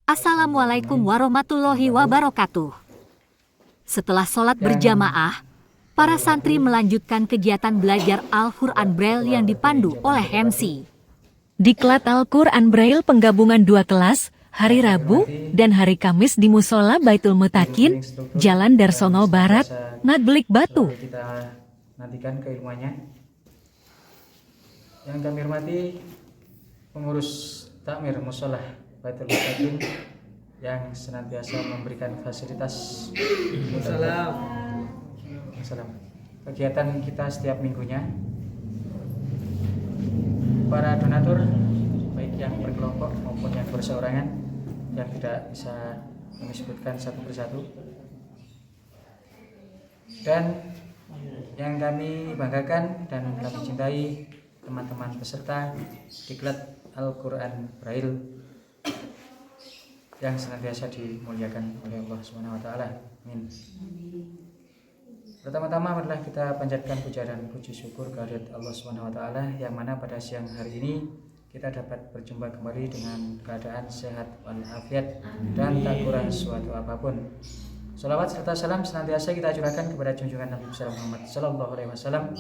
Assalamualaikum warahmatullahi wabarakatuh. Setelah sholat berjamaah, para santri melanjutkan kegiatan belajar Al-Quran Braille yang dipandu oleh MC. Diklat Al-Quran Braille penggabungan dua kelas, hari Rabu dan hari Kamis di Musola Baitul Mutakin, Jalan Darsono Barat, Ngadbelik Batu. Kita nantikan keilmuannya. Yang kami hormati pengurus takmir Musola Baitul Mutakin yang senantiasa memberikan fasilitas kegiatan kita setiap minggunya. Para donatur baik yang berkelompok maupun yang berseorangan yang tidak bisa kami sebutkan satu persatu, dan yang kami banggakan dan kami cintai teman-teman peserta diklat Al-Quran Braille yang senantiasa dimuliakan oleh Allah Subhanahu wa taala. Amin. Pertama-tama adalah kita panjatkan puja dan puji syukur kehadirat Allah Subhanahu wa taala yang mana pada siang hari ini kita dapat berjumpa kembali dengan keadaan sehat walafiat dan tak kurang suatu apapun. Salawat serta salam senantiasa kita aturkan kepada junjungan Nabi Muhammad sallallahu alaihi wasallam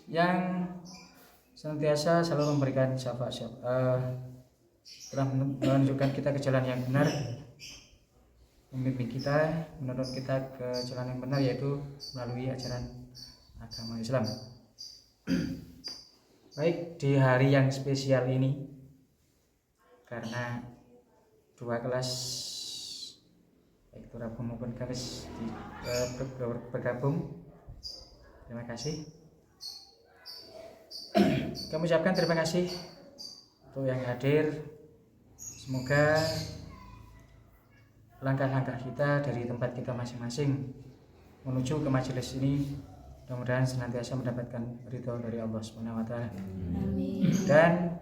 yang senantiasa selalu memberikan syafaat telah menunjukkan kita ke jalan yang benar, membimbing kita, menuntut kita ke jalan yang benar, yaitu melalui ajaran agama Islam. Baik, di hari yang spesial ini, karena dua kelas baik itu Rabu maupun Kamis bergabung, terima kasih. Kami ucapkan terima kasih untuk yang hadir. Semoga langkah-langkah kita dari tempat kita masing-masing menuju ke majelis ini mudah-mudahan senantiasa mendapatkan ridho dari Allah Subhanahu wa taala. Dan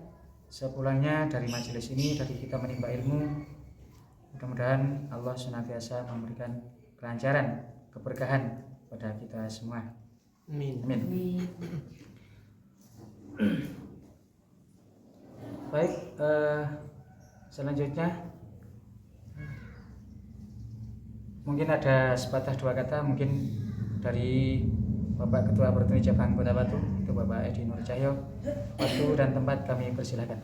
sepulangnya dari majelis ini, dari kita menimba ilmu, mudah-mudahan Allah senantiasa memberikan kelancaran, keberkahan pada kita semua. Amin. Amin. Baik, selanjutnya mungkin ada sepatah dua kata mungkin dari Bapak Ketua Pertuni Cabang Kota Batu, itu Bapak Edi Nur Cahyo. Waktu dan tempat kami persilakan.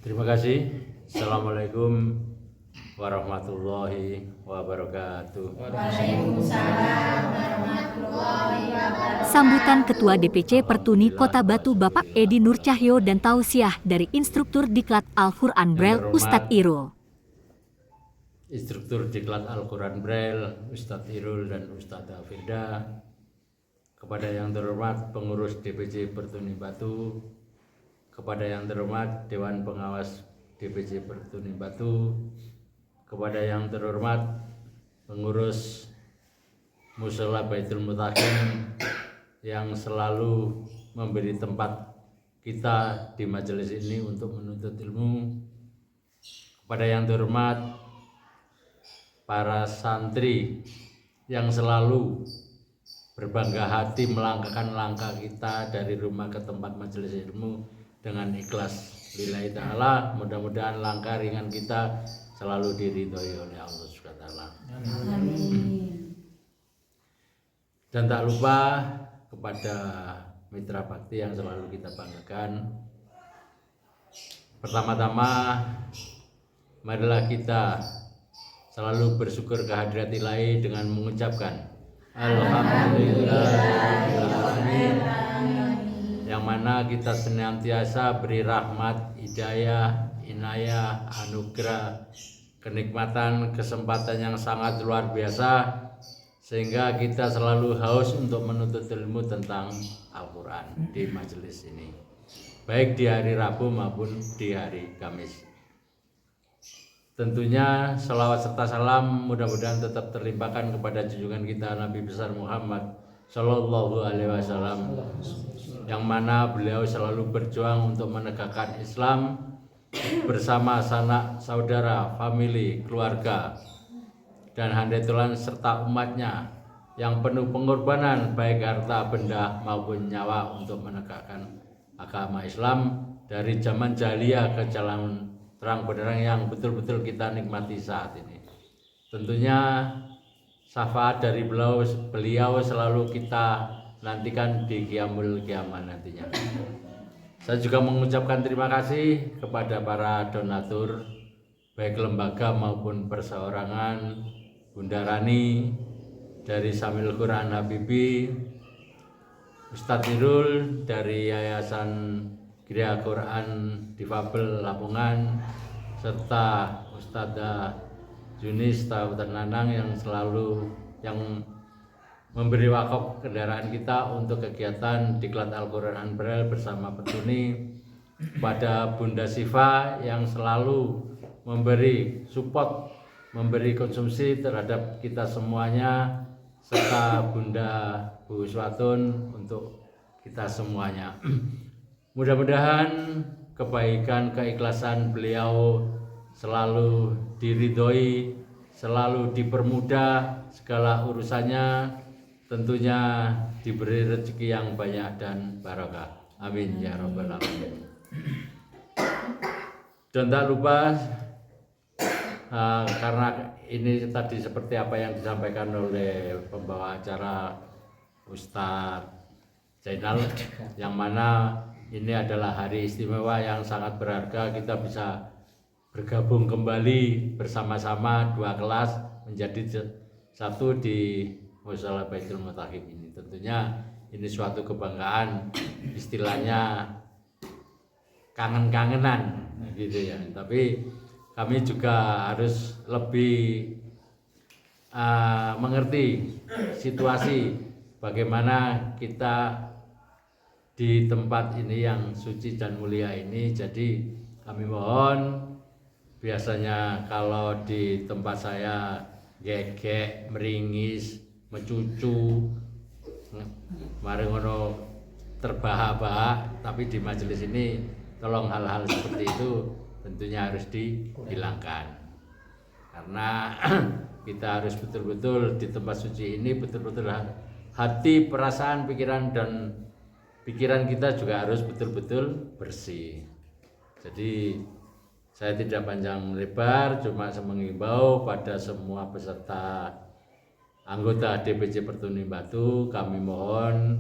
Terima kasih. Assalamualaikum warahmatullahi wabarakatuh. Waalaikumsalam warahmatullahi wabarakatuh. Sambutan Ketua DPC Pertuni Kota Batu Bapak Edi Nur Cahyo dan tausiah dari instruktur diklat Al-Quran Braille Ustadz Irul. Instruktur diklat Al-Quran Braille Ustadz Irul dan Ustadz Firda, kepada yang terhormat pengurus DPC Pertuni Batu, kepada yang terhormat Dewan Pengawas DPC Pertuni Batu, kepada yang terhormat pengurus Musola Baitul Mutakin yang selalu memberi tempat kita di majelis ini untuk menuntut ilmu, kepada yang terhormat para santri yang selalu berbangga hati melangkahkan langkah kita dari rumah ke tempat majelis ilmu dengan ikhlas lillahi ta'ala. Mudah-mudahan langkah ringan kita selalu diridhoi oleh Allah Subhanahu wa taala. Amin. Dan tak lupa kepada mitra bakti yang selalu kita banggakan. Pertama-tama marilah kita selalu bersyukur kehadirat Ilahi dengan mengucapkan Alhamdulillahirrahmanirrahim, yang mana kita senantiasa beri rahmat, hidayah, inayah, anugerah, kenikmatan, kesempatan yang sangat luar biasa, sehingga kita selalu haus untuk menuntut ilmu tentang Al-Quran di majelis ini, baik di hari Rabu maupun di hari Kamis. Tentunya selawat serta salam mudah-mudahan tetap terlimpahkan kepada junjungan kita Nabi besar Muhammad Sallallahu Alaihi Wasallam, yang mana beliau selalu berjuang untuk menegakkan Islam bersama sanak saudara, famili, keluarga, dan handaitulan serta umatnya yang penuh pengorbanan baik harta, benda maupun nyawa untuk menegakkan agama Islam dari zaman jahiliyah ke jalan terang benderang yang betul-betul kita nikmati saat ini. Tentunya syafaat dari beliau selalu kita nantikan di Qiyamul Qiyamah nantinya. Saya juga mengucapkan terima kasih kepada para donatur, baik lembaga maupun perseorangan, Bunda Rani dari Samil Quran Habibi, Ustadz Irul dari Yayasan Gria Quran Difabel Lamongan, serta Ustadzah Yunis Tananang yang selalu memberi wakaf kendaraan kita untuk kegiatan Diklat Al-Quran Braille bersama petuni, pada Bunda Siva yang selalu memberi support, memberi konsumsi terhadap kita semuanya, serta Bunda Bu Swatun untuk kita semuanya. Mudah-mudahan kebaikan, keikhlasan beliau selalu diridhoi, selalu dipermudah segala urusannya, tentunya diberi rezeki yang banyak dan barokah. Amin ya rabbal alamin. Dan tak lupa karena ini tadi seperti apa yang disampaikan oleh pembawa acara Ustadz Zainal, yang mana ini adalah hari istimewa yang sangat berharga, kita bisa bergabung kembali bersama-sama dua kelas menjadi satu di Mushola Baitul Mutakhib ini. Tentunya ini suatu kebanggaan, istilahnya kangen-kangenan gitu ya. Tapi kami juga harus lebih mengerti situasi bagaimana kita di tempat ini yang suci dan mulia ini. Jadi kami mohon, biasanya kalau di tempat saya gegek, meringis, mencucu, mari ngono terbahak-bahak, tapi di majelis ini tolong hal-hal seperti itu tentunya harus dihilangkan, karena kita harus betul-betul di tempat suci ini betul-betul hati, perasaan, pikiran kita juga harus betul-betul bersih. Jadi saya tidak panjang lebar, cuma mengimbau pada semua peserta anggota DPC Pertuni Batu, kami mohon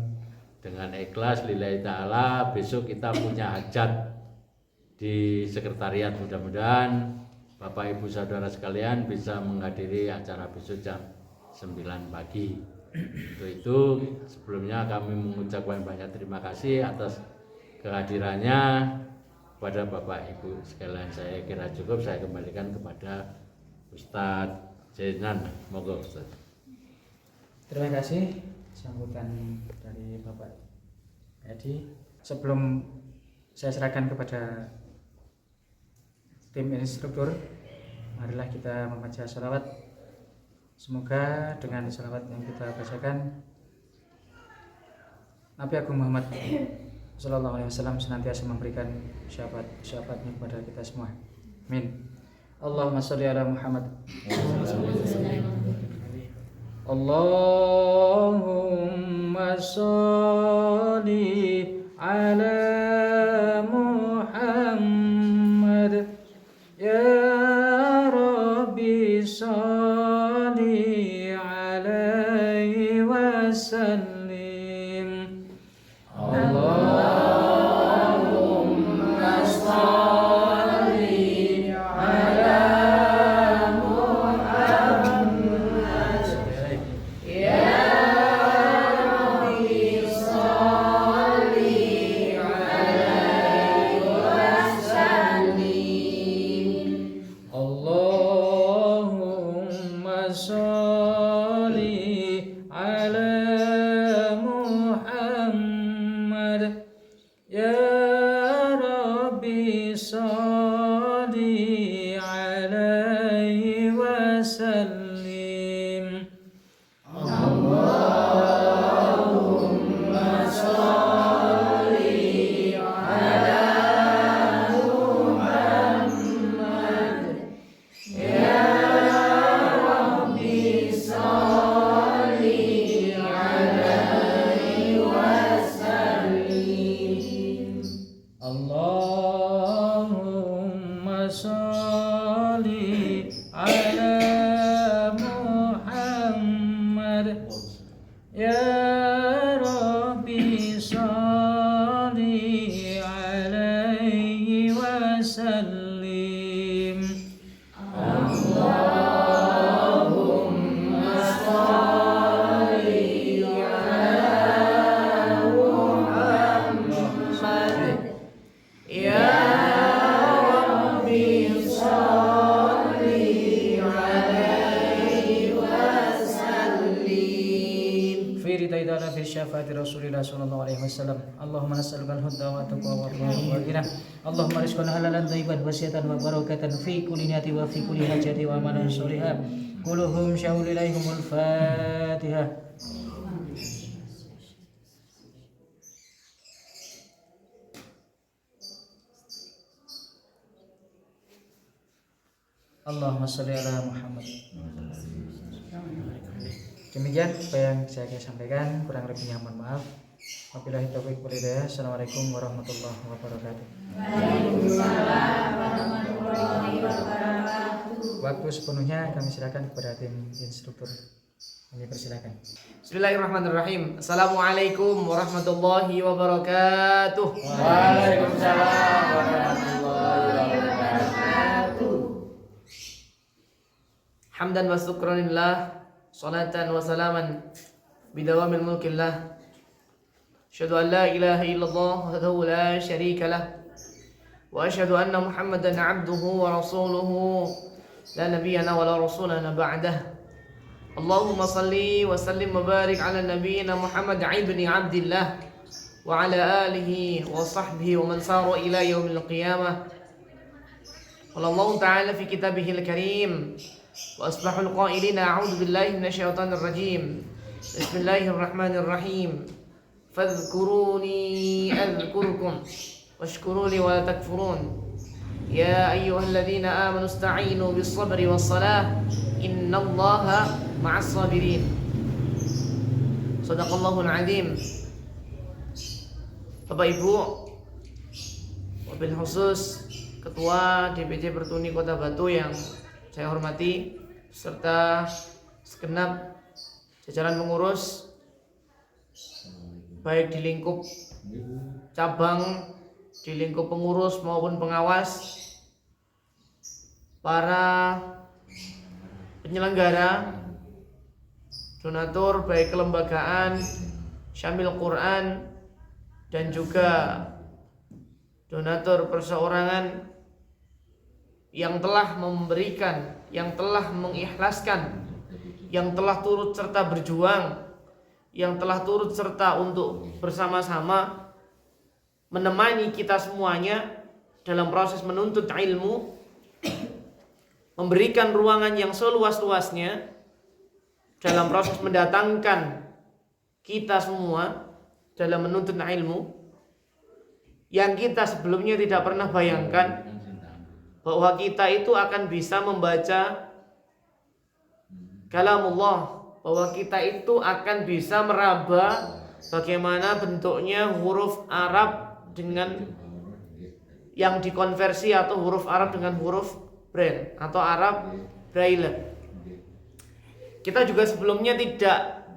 dengan ikhlas lillahi ta'ala, besok kita punya hajat di sekretariat. Mudah-mudahan Bapak Ibu Saudara sekalian bisa menghadiri acara besok jam 9 pagi. Untuk itu sebelumnya kami mengucapkan banyak terima kasih atas kehadirannya kepada Bapak Ibu sekalian. Saya kira cukup, saya kembalikan kepada Ustadz Zainan. Monggo Ustadz. Terima kasih sambutan dari Bapak Edi. Sebelum saya serahkan kepada tim instruktur, marilah kita membaca sholawat. Semoga dengan sholawat yang kita bacakan, Nabi Agung Muhammad Sallallahu Alaihi Wasallam senantiasa memberikan syafaat-syafaatnya kepada kita semua. Amin. Allahumma sholli ala Muhammad. Allahumma sholli ala Muhammad. Ya Rabbi sholli alaihi wasallim. Allahumma sholli ala Muhammad. Ya Rabbi sholli alaihi wasallim. Allahumma sholli ala Muhammad. Ya Rabbi sholli alaihi wasallim. Allahumma sholli ala Muhammad. Ya Rabbi sholli alaihi wasallim. Allah sholli ala Muhammad. Ya Rabbi sholli alaihi wasallim. في شفاعة رسول الله صلى الله عليه وسلم. اللهم نسألك الهدى والتقوى والغنى. اللهم ارزقنا حلالا طيبا واسعة وبركة في كل نية وفي كل حاجة وعمل صالح. كلهم شاول إليهم الفاتحة. Allahumma sholli ala Muhammad. Demikian apa yang saya sampaikan, kurang lebihnya mohon maaf. Wabillahi taufiq wal hidayah. Assalamualaikum warahmatullahi wabarakatuh. Waalaikumsalam warahmatullahi wabarakatuh. Waktu sepenuhnya kami silakan kepada tim instruktur. Kami persilakan. Bismillahirrahmanirrahim. Assalamualaikum warahmatullahi wabarakatuh. Waalaikumsalam warahmatullahi wabarakatuh. Hamdan wa syukranillah. Salatan wa salaman bidawamil mulkillah. Asyhadu an la ilaha illallah wahdahu la syarika lah. Wa asyhadu anna Muhammadan abduhu wa rasuluhu la nabiyyana wa la rasulana ba'dah. Allahumma salli wa sallim wa barik ala nabiyyina Muhammad ibni Abdillah wa ala alihi wa sahbihi wa man sara ila yaumil qiyamah. Qala Allah ta'ala fi kitabihil karim wa asbahul qailina a'udzu billahi minasyaitonir rajim. Bismillahirrahmanirrahim. Fadhkuruni adhkurkum washkuruli wa la takfurun. Ya ayyuhalladzina amanu ista'inu bis sabri was salah innallaha ma'as sabirin. Shadaqallahul azim. Bapak Ibu, wabil khusus Ketua DPC Pertuni Kota Batu yang saya hormati, serta segenap jajaran pengurus baik di lingkup cabang, di lingkup pengurus maupun pengawas, para penyelenggara, donatur baik kelembagaan, Syamil Quran, dan juga donatur perseorangan yang telah memberikan, yang telah mengikhlaskan, yang telah turut serta berjuang, yang telah turut serta untuk bersama-sama menemani kita semuanya dalam proses menuntut ilmu, memberikan ruangan yang seluas-luasnya dalam proses mendatangkan kita semua dalam menuntut ilmu, yang kita sebelumnya tidak pernah bayangkan bahwa kita itu akan bisa membaca kalamullah, bahwa kita itu akan bisa meraba bagaimana bentuknya huruf Arab dengan yang dikonversi, atau huruf Arab dengan huruf Braille atau Arab Braille. Kita juga sebelumnya tidak,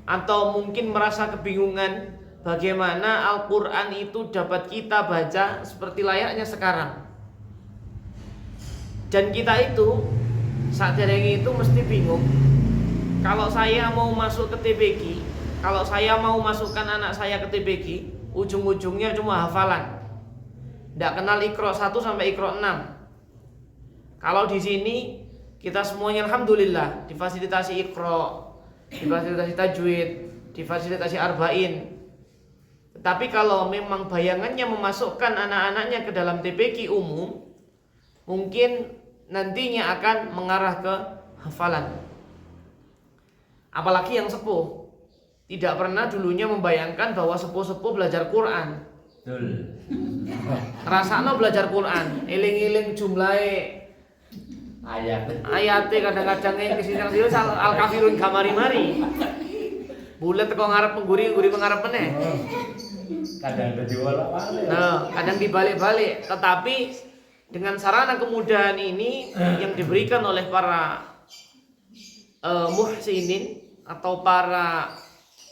atau mungkin merasa kebingungan bagaimana Al-Quran itu dapat kita baca seperti layaknya sekarang. Dan kita itu saat dereng itu mesti bingung. Kalau saya mau masuk ke TPQ, kalau saya mau masukkan anak saya ke TPQ, ujung-ujungnya cuma hafalan, tidak kenal Iqra 1 sampai Iqra 6. Kalau di sini kita semuanya alhamdulillah difasilitasi Iqra, difasilitasi tajwid, difasilitasi arba'in. Tetapi kalau memang bayangannya memasukkan anak-anaknya ke dalam TPQ umum, mungkin nantinya akan mengarah ke hafalan. Apalagi yang sepuh tidak pernah dulunya membayangkan bahwa sepuh-sepuh belajar Quran. Betul. Rasanya belajar Quran, eling-eling jumlahe ayate kadang-kadang yang kesini al-kafirun gamari-mari. Bulet kok ngarep pengguri mengarep meneh. Kadang terjual apa? Nah, kadang dibalik-balik. Tetapi dengan sarana kemudahan ini yang diberikan oleh para muhsinin atau para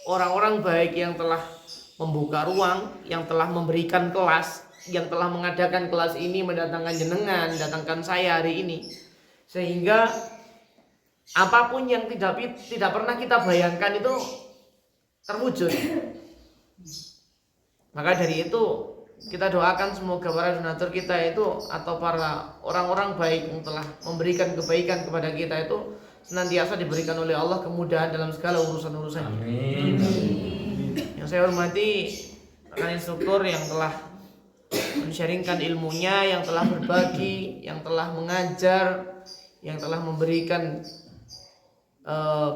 orang-orang baik yang telah membuka ruang, yang telah memberikan kelas, yang telah mengadakan kelas ini, mendatangkan jenengan, datangkan saya hari ini, sehingga apapun yang tidak pernah kita bayangkan itu terwujud. Maka dari itu kita doakan semoga para donatur kita itu atau para orang-orang baik yang telah memberikan kebaikan kepada kita itu senantiasa diberikan oleh Allah kemudahan dalam segala urusan-urusannya. Amin. Yang saya hormati rekan instruktur yang telah men-sharingkan ilmunya, yang telah berbagi, yang telah mengajar, yang telah memberikan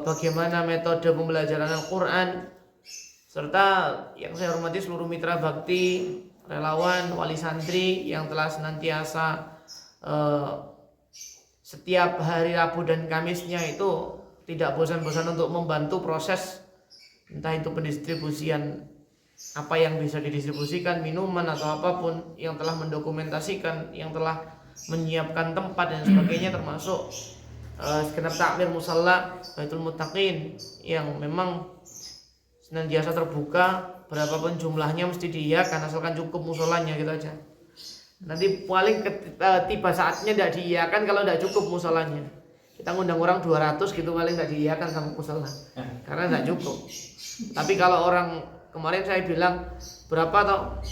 bagaimana metode pembelajaran Al-Quran, serta yang saya hormati seluruh mitra bakti, relawan, wali santri yang telah senantiasa setiap hari Rabu dan Kamisnya itu tidak bosan-bosan untuk membantu proses entah itu pendistribusian apa yang bisa didistribusikan, minuman atau apapun, yang telah mendokumentasikan, yang telah menyiapkan tempat dan sebagainya, termasuk segenap takmir musalla Baitul Muttaqin yang memang senantiasa terbuka, berapapun jumlahnya mesti diiyakan asalkan cukup musolanya gitu aja. Nanti paling tiba saatnya tidak diiyakan kalau tidak cukup musolanya. Kita ngundang orang 200 gitu paling tidak diiyakan sama musola karena tidak cukup. Tapi kalau orang kemarin saya bilang berapa toh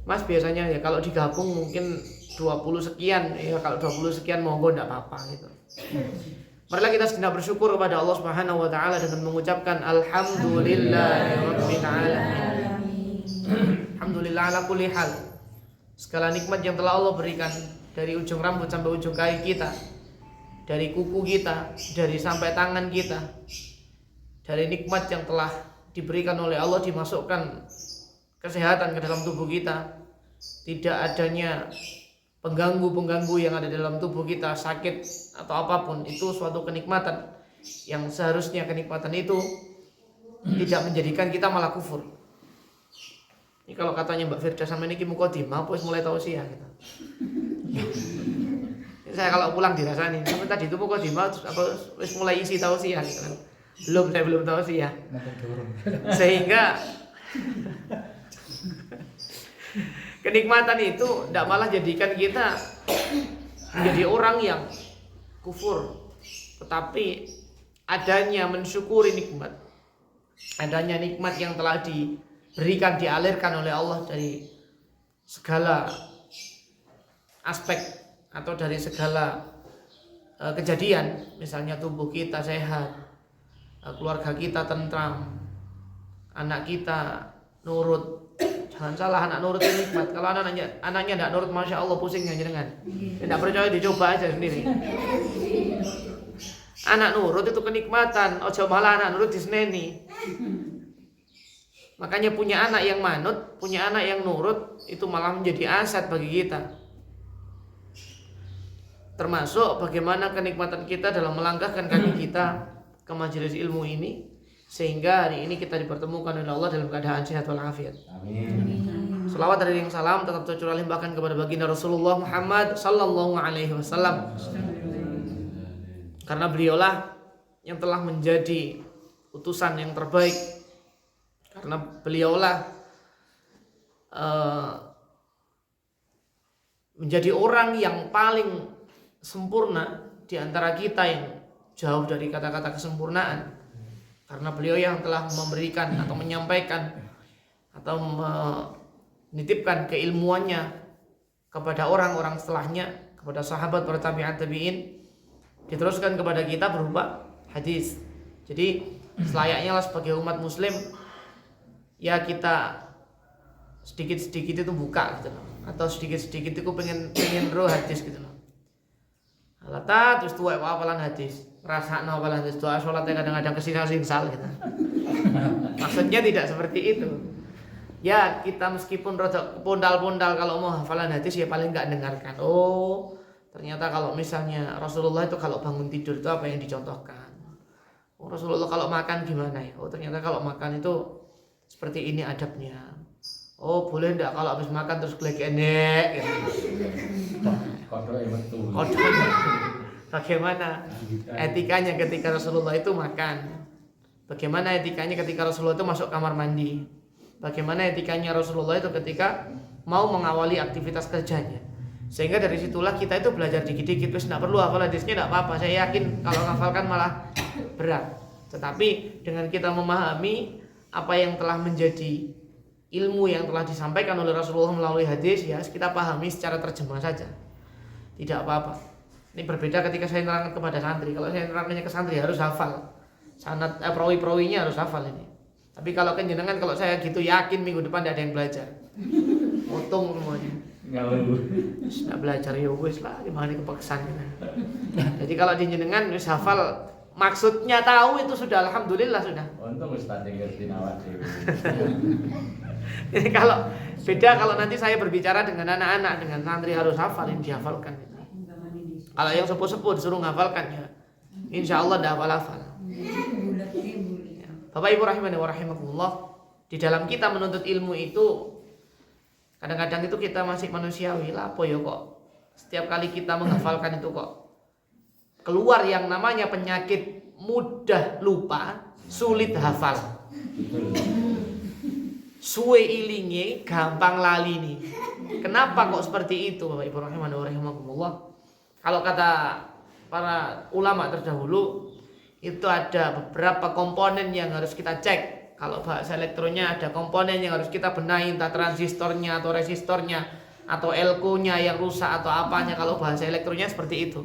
Mas biasanya ya kalau digabung mungkin 20 sekian ya, kalau 20 sekian monggo tidak apa-apa gitu. Marilah kita sejenak bersyukur kepada Allah Subhanahu wa taala dengan mengucapkan alhamdulillahirabbil alamin. Alhamdulillah ala kulli hal. Segala nikmat yang telah Allah berikan dari ujung rambut sampai ujung kaki kita, dari kuku kita, dari sampai tangan kita, dari nikmat yang telah diberikan oleh Allah, dimasukkan kesehatan ke dalam tubuh kita, tidak adanya pengganggu-pengganggu yang ada dalam tubuh kita, sakit atau apapun, itu suatu kenikmatan yang seharusnya kenikmatan itu tidak menjadikan kita malah kufur. Ini kalau katanya Mbak Firda sama ini mukadimah, apa mulai tausiah gitu. Saya kalau pulang dirasani, sampai tadi itu mukadimah apa mulai isi tausiah gitu kan. Saya belum tausiah. Sehingga kenikmatan itu tidak malah jadikan kita menjadi orang yang kufur, tetapi adanya mensyukuri nikmat, adanya nikmat yang telah diberikan, dialirkan oleh Allah dari segala aspek atau dari segala kejadian, misalnya tubuh kita sehat, keluarga kita tentram, anak kita nurut. Jangan salah, anak nurut itu nikmat. Kalau anaknya tidak nurut, masya Allah pusingnya jenengan. Tidak percaya dicoba aja sendiri. Anak nurut itu kenikmatan. Ojo malah anak nurut diseneni. Makanya punya anak yang manut, punya anak yang nurut itu malah menjadi aset bagi kita. Termasuk bagaimana kenikmatan kita dalam melangkahkan kaki kita ke majelis ilmu ini, sehingga hari ini kita dipertemukan oleh Allah dalam keadaan sehat walafiat. Amin. Selawat dari yang salam tetap tercurah limpahkan kepada baginda Rasulullah Muhammad sallallahu alaihi wasallam. Karena beliaulah yang telah menjadi utusan yang terbaik. Karena beliaulah menjadi orang yang paling sempurna di antara kita yang jauh dari kata-kata kesempurnaan. Karena beliau yang telah memberikan atau menyampaikan atau menitipkan keilmuannya kepada orang-orang setelahnya, kepada sahabat, para tabi'at tabi'in, diteruskan kepada kita berupa hadis. Jadi selayaknya lah sebagai umat muslim ya kita sedikit-sedikit itu buka gitu loh, atau sedikit-sedikit itu pengen roh hadis gitu loh. Alata terus tuwek apalan hadis, rasakno apalan hadis, doa salatnya kadang-kadang kesisal-sinsal gitu. Maksudnya tidak seperti itu. Ya kita meskipun rada pondal-pondal kalau mau hafalan hadis ya paling enggak dengarkan. Oh, ternyata kalau misalnya Rasulullah itu kalau bangun tidur itu apa yang dicontohkan. Oh, Rasulullah kalau makan gimana ya? Oh, ternyata kalau makan itu seperti ini adabnya. Oh, boleh enggak kalau habis makan terus gelek-gelek gitu. Kodoknya. Bagaimana etikanya ketika Rasulullah itu makan? Bagaimana etikanya ketika Rasulullah itu masuk kamar mandi? Bagaimana etikanya Rasulullah itu ketika mau mengawali aktivitas kerjanya? Sehingga dari situlah kita itu belajar dikit-dikit. Terus tidak perlu hafal hadisnya, tidak apa-apa. Saya yakin kalau hafalkan malah berat. Tetapi dengan kita memahami apa yang telah menjadi ilmu yang telah disampaikan oleh Rasulullah melalui hadis, ya kita pahami secara terjemah saja. Tidak apa-apa. Ini berbeda ketika saya nerangkan kepada santri. Kalau saya nerangkannya ke santri harus hafal. Sanad perawi-perawinya harus hafal ini. Tapi kalau jenengan, kalau saya gitu yakin minggu depan tidak ada yang belajar. Potong semuanya. Nggak belajar ya wis lah, gimana kepaksan gitu. Jadi kalau di jenengan wis hafal, maksudnya tahu itu sudah alhamdulillah sudah. Untung Ustaz ngerti awak dhewe. Jadi kalau beda kalau nanti saya berbicara dengan anak-anak, dengan santri harus hafal, yang dihafalkan. Kalau yang sepuh-sepuh disuruh menghafalkan ya, insya Allah dah hafal-hafal. Bapak Ibu rahimani wa rahimakumullah, di dalam kita menuntut ilmu itu kadang-kadang itu kita masih manusiawi lah, apa ya kok setiap kali kita menghafalkan itu kok keluar yang namanya penyakit mudah lupa, sulit hafal. Suwe ilinge, gampang lali nih. Kenapa kok seperti itu Bapak Ibu rahimani wa rahimakumullah? Kalau kata para ulama terdahulu, itu ada beberapa komponen yang harus kita cek. Kalau bahasa elektronnya ada komponen yang harus kita benahi, entah transistornya atau resistornya atau elko-nya yang rusak atau apanya. Kalau bahasa elektronnya seperti itu.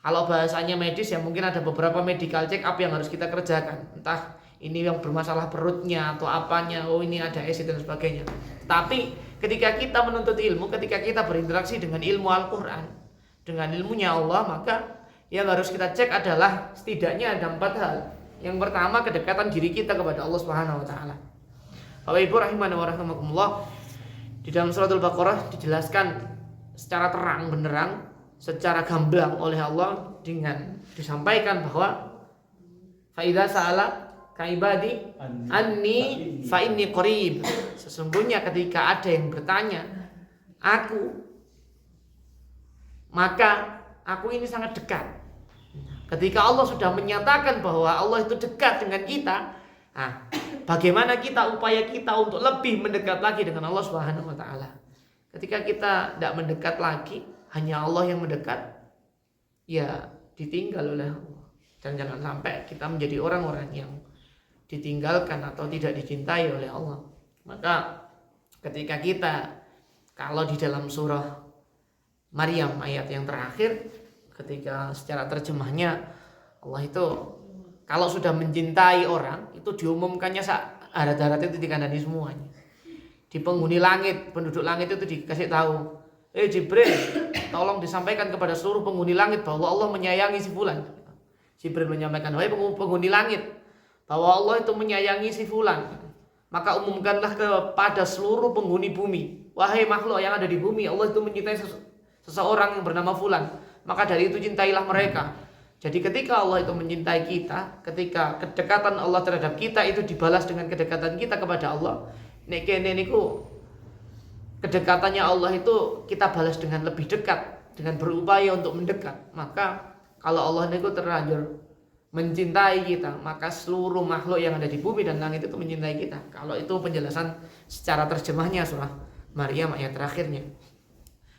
Kalau bahasanya medis ya mungkin ada beberapa medical check up yang harus kita kerjakan. Entah ini yang bermasalah perutnya atau apanya, oh ini ada acid dan sebagainya. Tapi ketika kita menuntut ilmu, ketika kita berinteraksi dengan ilmu Al-Quran, dengan ilmunya Allah, maka yang harus kita cek adalah setidaknya ada 4 hal. Yang pertama, kedekatan diri kita kepada Allah Subhanahu wa taala. Bapak Ibu rahimani wa rahimakumullah, di dalam surat Al-Baqarah dijelaskan secara terang benderang, secara gamblang oleh Allah dengan disampaikan bahwa fa idza sa'ala kaibadi anni fa inni qarib. Sesungguhnya ketika ada yang bertanya aku, maka aku ini sangat dekat. Ketika Allah sudah menyatakan bahwa Allah itu dekat dengan kita, nah, bagaimana upaya kita untuk lebih mendekat lagi dengan Allah Subhanahu wa taala. Ketika kita tidak mendekat lagi, hanya Allah yang mendekat, ya ditinggal oleh Allah. Dan jangan sampai kita menjadi orang-orang yang ditinggalkan atau tidak dicintai oleh Allah. Maka ketika kita, kalau di dalam surah Maryam ayat yang terakhir, ketika secara terjemahnya Allah itu kalau sudah mencintai orang itu diumumkannya darat itu dikandani semuanya. Di penghuni langit, penduduk langit itu dikasih tahu, Jibril, tolong disampaikan kepada seluruh penghuni langit bahwa Allah menyayangi si fulan. Jibril menyampaikan, wahai penghuni langit, bahwa Allah itu menyayangi si fulan. Maka umumkanlah kepada seluruh penghuni bumi, wahai makhluk yang ada di bumi, Allah itu mencintai seseorang yang bernama fulan, maka dari itu cintailah mereka. Jadi ketika Allah itu mencintai kita, ketika kedekatan Allah terhadap kita itu dibalas dengan kedekatan kita kepada Allah, nek kene niku kedekatannya Allah itu kita balas dengan lebih dekat, dengan berupaya untuk mendekat. Maka kalau Allah niku terlanjur mencintai kita, maka seluruh makhluk yang ada di bumi dan langit itu mencintai kita. Kalau itu penjelasan secara terjemahnya surah Maryam ayat terakhirnya.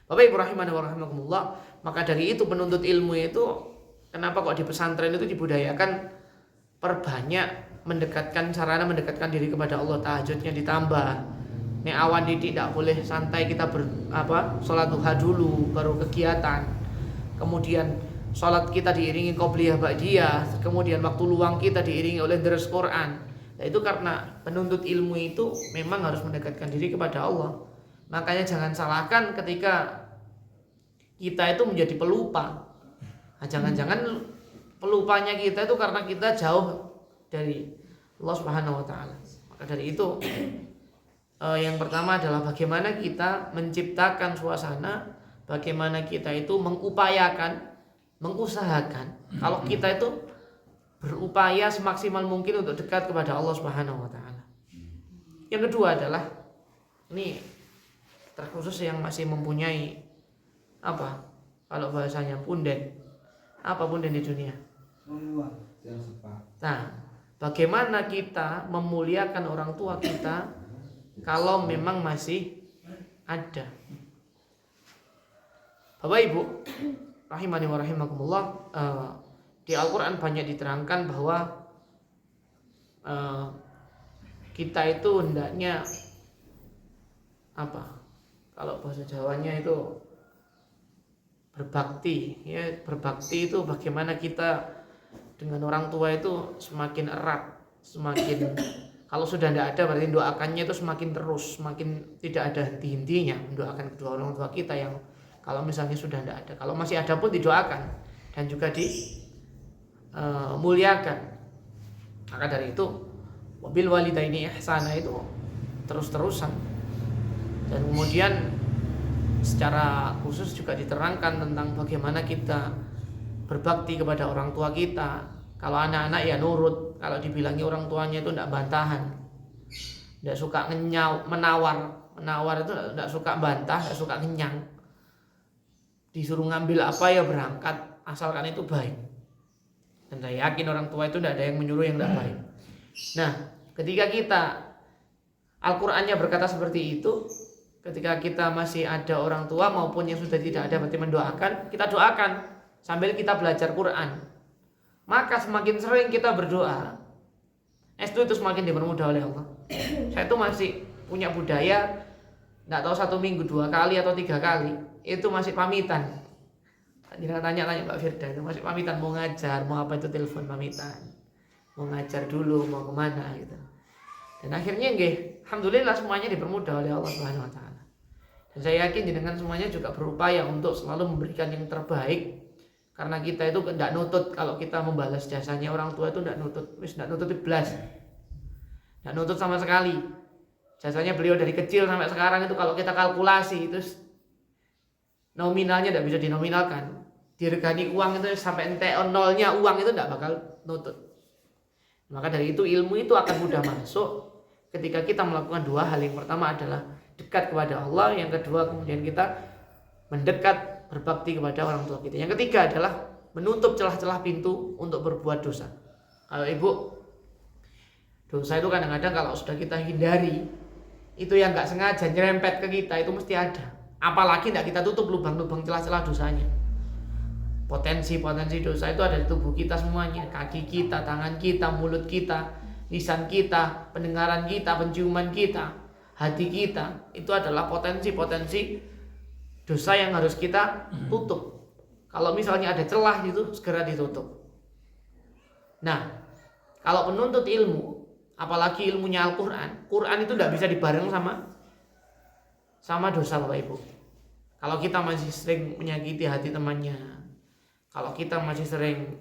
Bapak Ibu rahimani wa rahimakumullah, maka dari itu penuntut ilmu itu kenapa kok di pesantren itu dibudayakan perbanyak mendekatkan sarana mendekatkan diri kepada Allah, tahajudnya ditambah. Nek awan tidak boleh santai, kita sholat duha dulu baru kegiatan. Kemudian sholat kita diiringi qobliyah ba'diyah, kemudian waktu luang kita diiringi oleh deres Quran. Nah, itu karena penuntut ilmu itu memang harus mendekatkan diri kepada Allah. Makanya jangan salahkan ketika kita itu menjadi pelupa. Nah, jangan-jangan pelupanya kita itu karena kita jauh dari Allah Subhanahu wa taala. Maka dari itu yang pertama adalah bagaimana kita menciptakan suasana, bagaimana kita itu mengusahakan kalau kita itu berupaya semaksimal mungkin untuk dekat kepada Allah Subhanahu wa taala. Yang kedua adalah ini terkhusus yang masih mempunyai Kalau bahasanya punden, apa punden di dunia? Nah, bagaimana kita memuliakan orang tua kita kalau memang masih ada? Bapak Ibu, rahimani wa rahimakumullah, di Al-Quran banyak diterangkan bahwa kita itu hendaknya apa? Kalau bahasa Jawanya itu berbakti, ya. Berbakti itu bagaimana kita dengan orang tua itu semakin erat, semakin kalau sudah tidak ada berarti doakannya itu semakin terus, semakin tidak ada henti-hentinya mendoakan kedua orang tua kita yang kalau misalnya sudah tidak ada. Kalau masih ada pun didoakan dan juga dimuliakan. Maka dari itu wabil walidaini ihsana itu terus-terusan. Dan kemudian secara khusus juga diterangkan tentang bagaimana kita berbakti kepada orang tua kita. Kalau anak-anak ya nurut, kalau dibilangi orang tuanya itu tidak bantahan, tidak suka menawar itu tidak suka bantah, tidak suka ngenyang. Disuruh ngambil apa ya berangkat, asalkan itu baik. Dan saya yakin orang tua itu tidak ada yang menyuruh yang tidak baik. Nah, ketika kita Al-Qur'annya berkata seperti itu, ketika kita masih ada orang tua maupun yang sudah tidak ada berarti mendoakan, kita doakan sambil kita belajar Quran. Maka semakin sering kita berdoa, itu semakin dipermudah oleh Allah. Saya itu masih punya budaya, nggak tahu 1 minggu 2 kali atau 3 kali, itu masih pamitan. Jangan tanya-tanya Mbak Firda, itu masih pamitan mau ngajar, mau apa itu telepon pamitan, mau ngajar dulu, mau kemana gitu. Dan akhirnya alhamdulillah semuanya dipermudah oleh Allah Subhanahu Wa Taala. Dan saya yakin dengan semuanya juga berupaya untuk selalu memberikan yang terbaik. Karena kita itu tidak nutut, kalau kita membalas jasanya orang tua itu tidak nutut, tidak nutut iblas, tidak nutut sama sekali. Jasanya beliau dari kecil sampai sekarang itu kalau kita kalkulasi itu nominalnya tidak bisa dinominalkan. Diregani uang itu sampai nolnya uang itu tidak bakal nutut. Maka dari itu ilmu itu akan mudah masuk ketika kita melakukan 2 hal. Yang pertama adalah dekat kepada Allah, yang kedua kemudian kita mendekat berbakti kepada orang tua kita. Yang ketiga adalah menutup celah-celah pintu untuk berbuat dosa. Kalau ibu, dosa itu kadang-kadang kalau sudah kita hindari, itu yang nggak sengaja nyerempet ke kita itu mesti ada. Apalagi tidak kita tutup lubang-lubang celah-celah dosanya. Potensi-potensi dosa itu ada di tubuh kita semuanya, kaki kita, tangan kita, mulut kita, lisan kita, pendengaran kita, penciuman kita, hati kita. Itu adalah potensi-potensi dosa yang harus kita tutup. Kalau misalnya ada celah itu segera ditutup. Nah, kalau penuntut ilmu, apalagi ilmunya Al-Quran, Quran itu tidak bisa dibareng sama dosa Bapak Ibu. Kalau kita masih sering menyakiti hati temannya, kalau kita masih sering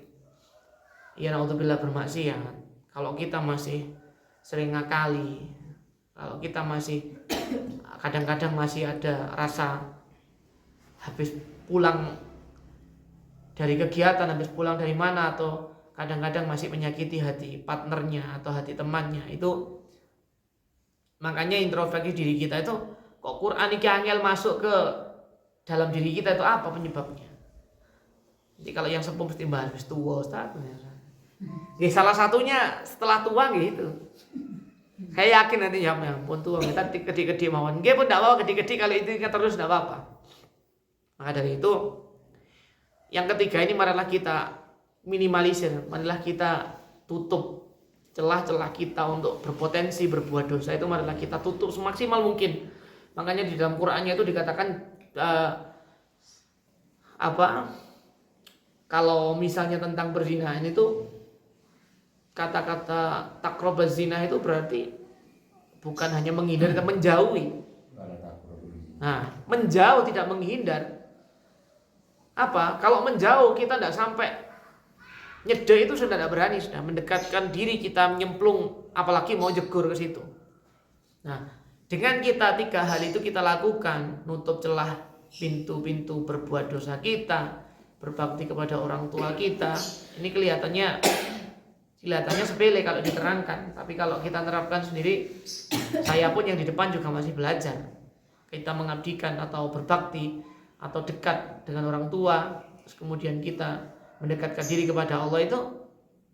ya naudzubillah bermaksiat, kalau kita masih sering ngakali, kalau kita masih kadang-kadang masih ada rasa habis pulang dari kegiatan, habis pulang dari mana, atau kadang-kadang masih menyakiti hati partnernya atau hati temannya, itu makanya introspeksi diri kita itu kok Quran ini angel masuk ke dalam diri kita itu apa penyebabnya. Jadi kalau yang sepuh mesti habis tua Ustaz. Ya, salah satunya setelah tua gitu. Saya yakin nanti ya ampun tua kita gede-gede mawon. Nggih pun ndak apa-apa gede-gede kalau itu terus ndak apa-apa. Maka dari itu yang ketiga ini marilah kita minimalisir, marilah kita tutup celah-celah kita untuk berpotensi berbuat dosa itu, marilah kita tutup semaksimal mungkin. Makanya di dalam Qur'annya itu dikatakan kalau misalnya tentang perzinahan itu kata-kata takrobaz zina itu berarti bukan hanya menghindar, tapi menjauhi. Nah, menjauh tidak menghindar. Kalau menjauh kita tidak sampai nyedek itu sudah tidak berani, sudah mendekatkan diri kita menyemplung, apalagi mau jegur ke situ. Nah, dengan kita 3 hal itu kita lakukan, nutup celah pintu-pintu berbuat dosa kita, berbakti kepada orang tua kita. Ini kelihatannya sepele kalau diterangkan, tapi kalau kita terapkan sendiri, saya pun yang di depan juga masih belajar. Kita mengabdikan atau berbakti atau dekat dengan orang tua, terus kemudian kita mendekatkan diri kepada Allah itu,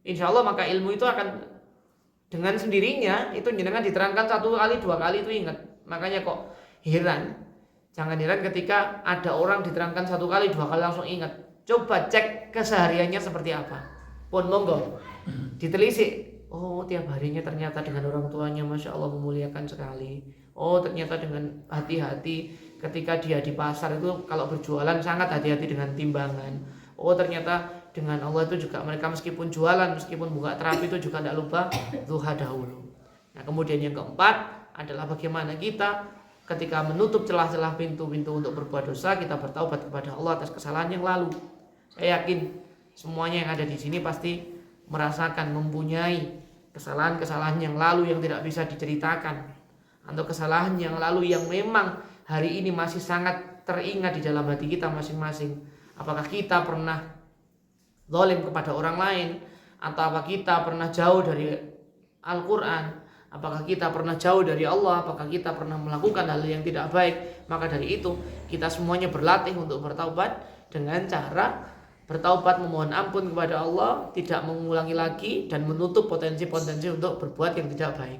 insya Allah maka ilmu itu akan dengan sendirinya itu jenengan diterangkan 1 kali 2 kali itu ingat. Makanya kok heran, jangan heran ketika ada orang diterangkan 1 kali 2 kali langsung ingat. Coba cek kesehariannya seperti apa. Pun monggo ditelisik. Oh, tiap harinya ternyata dengan orang tuanya Masya Allah memuliakan sekali. Oh, ternyata dengan hati-hati ketika dia di pasar itu kalau berjualan sangat hati-hati dengan timbangan. Oh, ternyata dengan Allah itu juga mereka meskipun jualan, meskipun buka terapi itu juga tidak lupa duha dahulu. Nah, kemudian yang keempat adalah bagaimana kita ketika menutup celah-celah pintu-pintu untuk berbuat dosa, kita bertaubat kepada Allah atas kesalahan yang lalu. Saya yakin semuanya yang ada di sini pasti merasakan, mempunyai kesalahan-kesalahan yang lalu yang tidak bisa diceritakan, atau kesalahan yang lalu yang memang hari ini masih sangat teringat di dalam hati kita masing-masing. Apakah kita pernah zalim kepada orang lain, atau apakah kita pernah jauh dari Al-Quran, apakah kita pernah jauh dari Allah, apakah kita pernah melakukan hal yang tidak baik. Maka dari itu kita semuanya berlatih untuk bertaubat dengan cara bertaubat, memohon ampun kepada Allah, tidak mengulangi lagi, dan menutup potensi-potensi untuk berbuat yang tidak baik.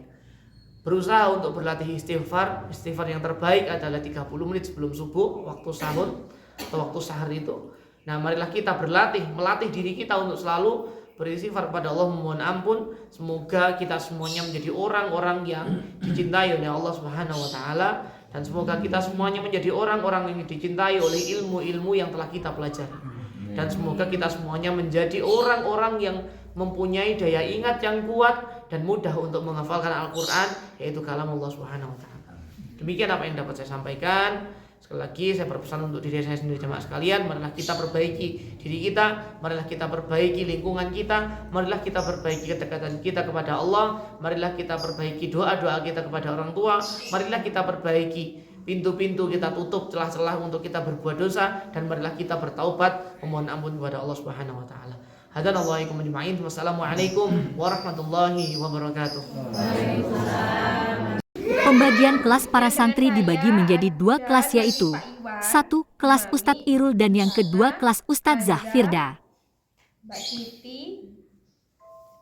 Berusaha untuk berlatih istighfar. Istighfar yang terbaik adalah 30 menit sebelum subuh, waktu sahur atau waktu sahar itu. Nah, marilah kita berlatih, melatih diri kita untuk selalu beristighfar kepada Allah, memohon ampun. Semoga kita semuanya menjadi orang-orang yang dicintai oleh Allah Subhanahu wa taala, dan semoga kita semuanya menjadi orang-orang yang dicintai oleh ilmu-ilmu yang telah kita pelajari. Dan semoga kita semuanya menjadi orang-orang yang mempunyai daya ingat yang kuat dan mudah untuk menghafalkan Al-Quran, yaitu kalam Allah Subhanahu wa ta'ala. Demikian apa yang dapat saya sampaikan. Sekali lagi saya berpesan untuk diri saya sendiri, jemaah sekalian, marilah kita perbaiki diri kita, marilah kita perbaiki lingkungan kita, marilah kita perbaiki kedekatan kita kepada Allah, marilah kita perbaiki doa-doa kita kepada orang tua, marilah kita perbaiki pintu-pintu, kita tutup celah-celah untuk kita berbuat dosa, dan marilah kita bertaubat, memohon ampun kepada Allah Subhanahu wa taala. Hadanallahu ajma'in. Wassalamualaikum warahmatullahi wabarakatuh. Pembagian kelas para santri dibagi menjadi 2 kelas, yaitu 1 kelas Ustadz Irul dan yang kedua kelas Ustadzah Firda. Mbak Siti,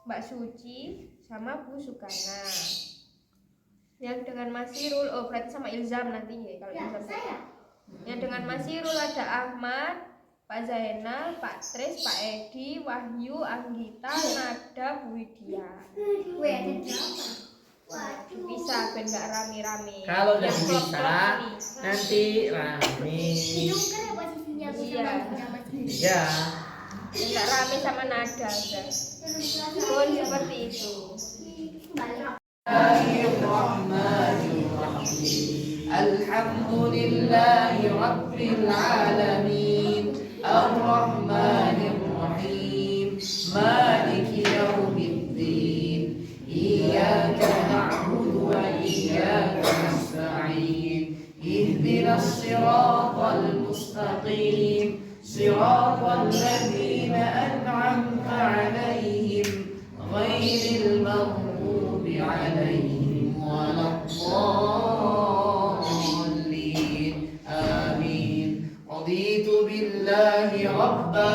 Mbak Suci, sama Bu Sukana. Yang dengan Mas Irul, oh berarti sama Ilzam nanti ya kalau Ilzam. Yang dengan Mas Irul ada Ahmad, Pak Zainal, Pak Tris, Pak Edi, Wahyu, Anggita, Nada, Bu Widya. Bisa ben gak rame-rame. Kalau udah Yang bisa klop-klop nanti rame. Iya. Ya. Enggak rame sama Nada aja. Pun seperti itu. Alhamdulillahi Rabbil Alamin, Ar-Rahmanir Rahim, Maliki Yawmiddin, Iyyaka na'budu wa iyyaka nasta'in, Ihdinas siratal mustaqim, siratal ladzina an'amta 'alaihim, ghairil maghdubi 'alaihim waladdallin. Amin. Raditu billahi rabba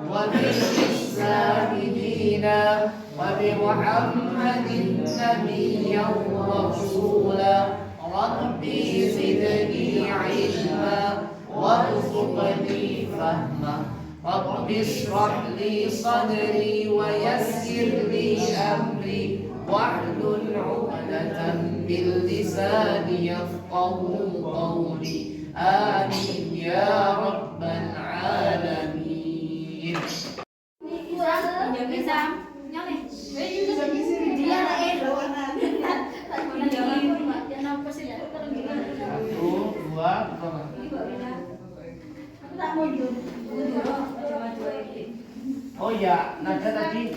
wa bil islami dina wa bi Muhammadin nabiyyan rasula. Rabbi zidni ilma warzuqni fahma. Rabbi ishrah li sadri wa yassir li amri wahlul 'uqdatam min lisani yafqahu qawli. Amin ya rabbal alamin. Satu, dua, oh ya, nada tadi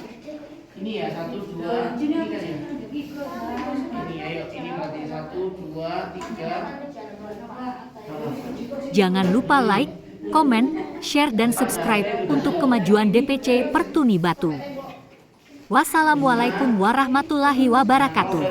ini ya, 1, 2, ini kan ya. Ini ayo, ini berarti 1, 2, 3. Jangan lupa like, komen, share, dan subscribe untuk kemajuan DPC Pertuni Batu. Wassalamualaikum warahmatullahi wabarakatuh.